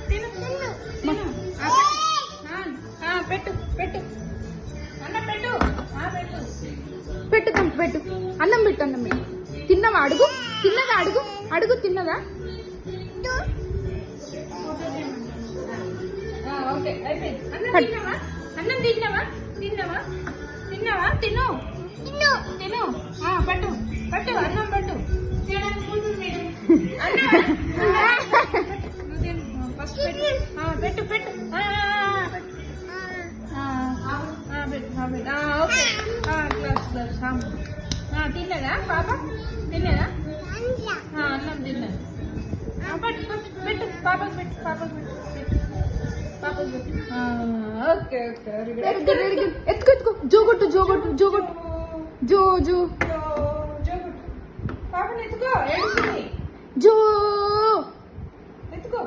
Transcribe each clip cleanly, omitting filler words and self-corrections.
తిను పెట్టు పెట్టు అన్నం పెట్టు పెట్టు పెట్టు అన్నం పెట్టు అన్నం పెట్టు. తిన్నవా అడుగు, తిన్నదా అడుగు, అడుగు తిన్నదా? ఓకే అయిపోయింది. అన్నం తిన్నావా తిన్నావా తిన్నావా తిను తిను పట్టు పట్టు అన్నం పట్టు. ఫస్ట్ పెట్టు పెట్టు పెట్టు ఓకే తిన్నదా పాప? తిన్నదా? అన్నం తిన్నదా? పెట్టు పెట్టు పాపకు పెట్టు పాపకు పెట్టు పాపకు పెట్టు. Okay okay very good very good. ఎత్తుకో ఎత్తుకో జోగొట్టు జోగొట్టు జోగొట్టు జో జో జోగొట్టు. పాపని ఎత్తుకో ఏడుస్తుంది. జో ఎత్తుకో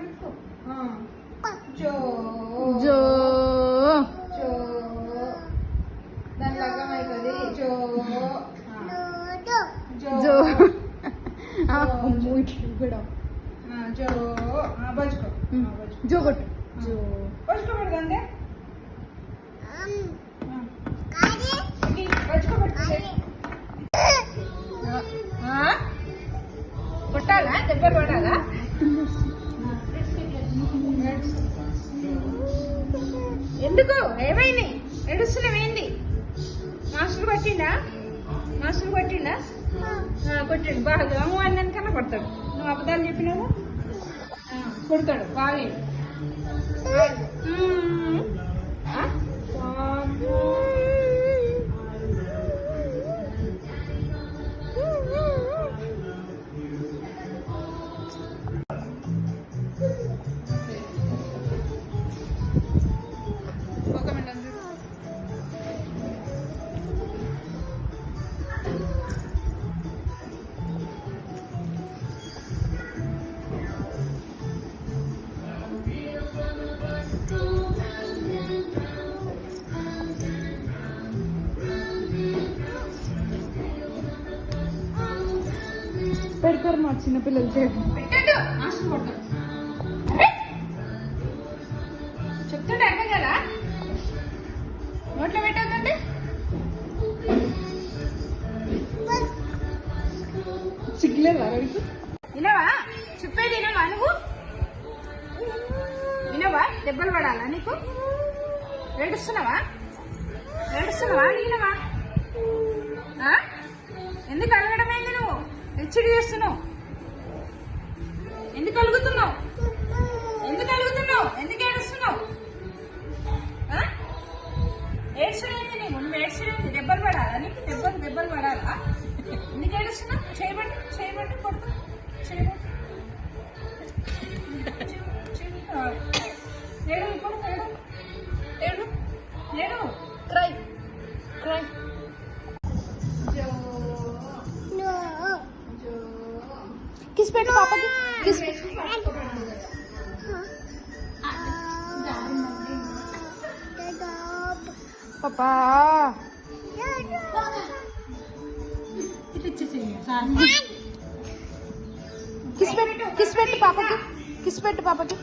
ఎత్తుకో జో జో జో దాని లగ్గం అవుతుంది. జో జో కూడా జో బజ్కో జో కొట్టు జో బజ్కో పడుతుంది అంతే. బజ్కో పడుతుంది. కొట్టాలా? దెబ్బలు పడాలా? ఎందుకు ఏమైంది? ఏడుస్తున్నావు ఏంది? మాస్టర్ పట్టిండా? మాస్టర్ పట్టిండా? కొట్టాడు బాగా. అమ్మ అన్నానికన్నా కొడతాడు. నువ్వు అబద్ధాలు చెప్పినావు కొడతాడు బాగా. పెడతారు మా చిన్నపిల్లలు చెప్తుంటే అర్థం కదా? నోట్లో పెట్టద్దండి. సిగ్గులేదా? వినవా? చెప్పేది వినవా నువ్వు? వినవా? దెబ్బలు పడాలా నీకు? ఏడుస్తున్నావా? ఏడుస్తున్నావా? వినవా? ఎందుకు అలగడమైంది? నువ్వు హెచ్చడి చేస్తున్నావు. ఎందుకు అలుగుతున్నావు? ఎందుకు అలుగుతున్నావు? ఎందుకు ఏడుస్తున్నావు? ఏడ్చడేంది నీకు? నువ్వు ఏడ్చడేంది? దెబ్బలు పడాలా నీకు? దెబ్బలు పడాలా? ఎందుకు ఏడుస్తున్నావు? చేయబట్టి చేయబట్టి కొడుతు చేయబట్టి ఏడు ఇప్పుడు ఏడు ఏడు ఏడు క్రై క్రై किस पेट पापा की किस पापा किस पेट पापा की किस पेट पापा की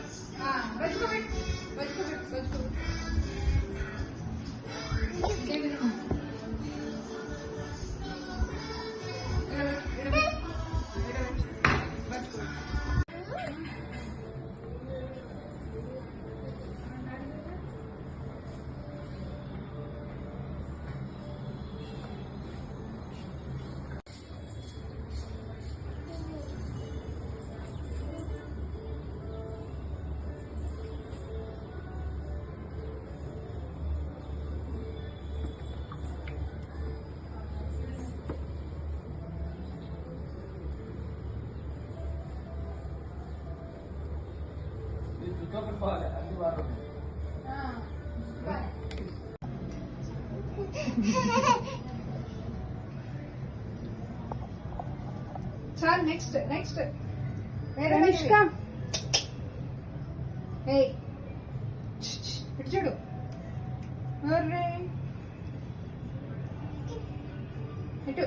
Chal, next. Anushka. Hey. Itu chudu. Arre. Itu.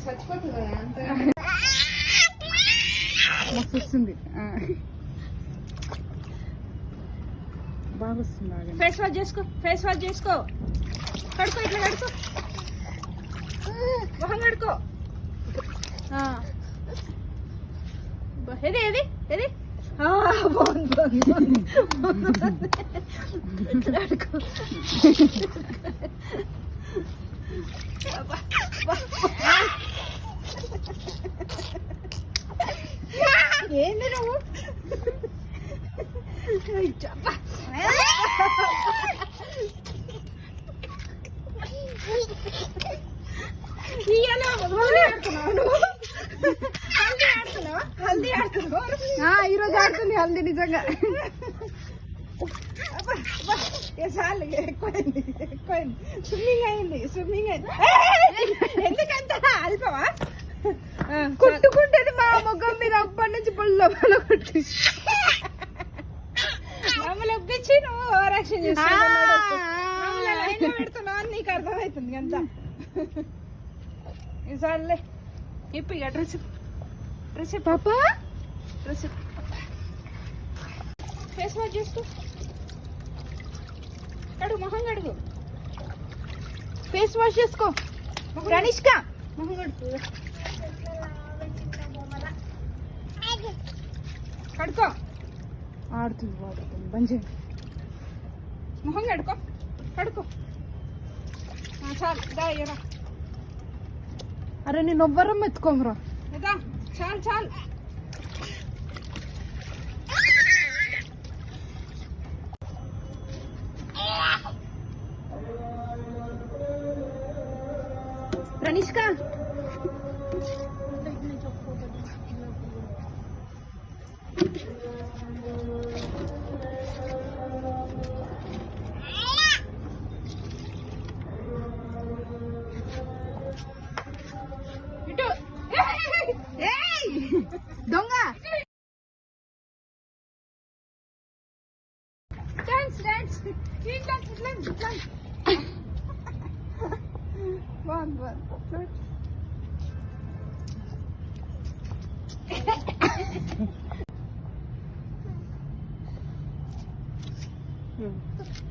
చచ్చిపోతుంది అంత మస్తు వస్తుంది. బాగా వస్తుంది. ఫేస్ వాష్ చేసుకో, ఫేస్ వాష్ చేసుకో, కడుకో, ఇట్లా కడుకో, మొహం కడుకో. ఏది ఏది ఏది కడుకో. ఏంది నువ్వు ఈరోజు ఆడుతుంది హల్దీ నిజంగా. చాలు ఎక్కువైంది, ఎక్కువైంది. స్విమ్మింగ్ అయింది, స్విమ్మింగ్ అయింది. ఎందుకంత అల్పవా? కొట్టుకుంటేది మా ముఖం మీద అప్పటి నుంచి పళ్ళు కొట్టి మమ్మల్ని ఒప్పించి నువ్వు ఓవరాక్షన్ చేస్తున్నావు, పెడుతున్నావు అని నీకు అర్థమవుతుంది అంతా. ఈసారిలే ఇప్పి ఇక డ్రెస్ డ్రెస్ పాప డ్రెస్ ఫేస్ వాష్ చేసుకో, కడుగు, మొహం కడుగు, ఫేస్ వాష్ చేసుకో. ప్రణిష్క మొహం కడుగు, కడుకో. ఆడుతుంది వాడుతుంది బంజే. మొహం కడుకో, కడుకో. చాలు దా ఇరా. అరే నేను ఎవ్వరం ఎత్తుకోమరా. ఇదా చాలు చాలు. ప్రణిష్క ఇటు దొంగ. డాన్స్ డాన్స్ బాగుంది బాగుంది.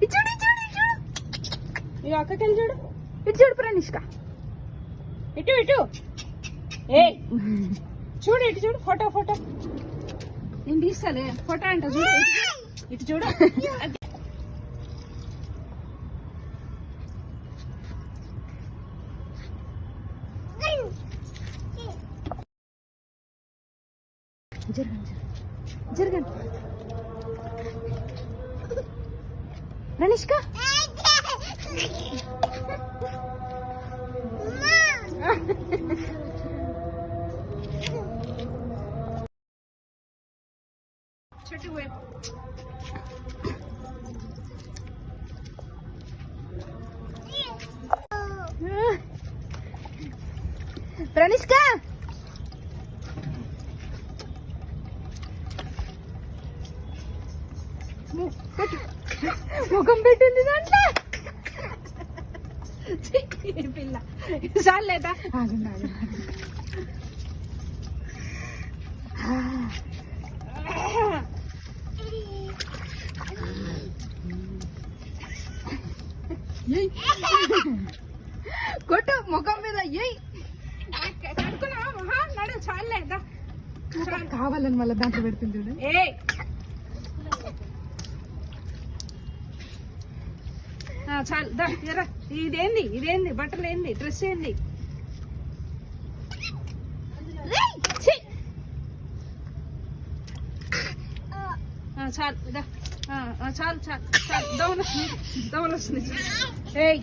ఇచ్చాడు ఇచ్చాడు ఇచ్చాడు. ఈ అక్కకెళ్ళి చూడు, ఇచ్చాడు ప్రణిష్క. ఇటు ఇటు. ఏ చూడు, ఇటు చూడు, ఫోటో ఫోటో నేను తీస్తాలే. ఫోటో అంట చూడు, ఇటు చూడు. జరగండి జరగండి. ప్రణిష్క చెట్టు వైపు. ప్రణిష్క ముఖం పెట్టింది దాంట్లో. పిల్ల చాలేదా? ఆగండి ఆగండి. కొట్టు ముఖం మీద. కడుకున్నావా మొహం? నడు చాలేదా? కావాలని మళ్ళీ దాంట్లో పెడుతుంది చూడు. ఏ చాలు దా ఎరా. ఇదేంది ఇదేంది బట్టలు ఏంది డ్రెస్ ఏంది? చాలు దా చాలు చాలు చాలు. దోమలు వస్తుంది, దోమలు వస్తుంది. ఏయ్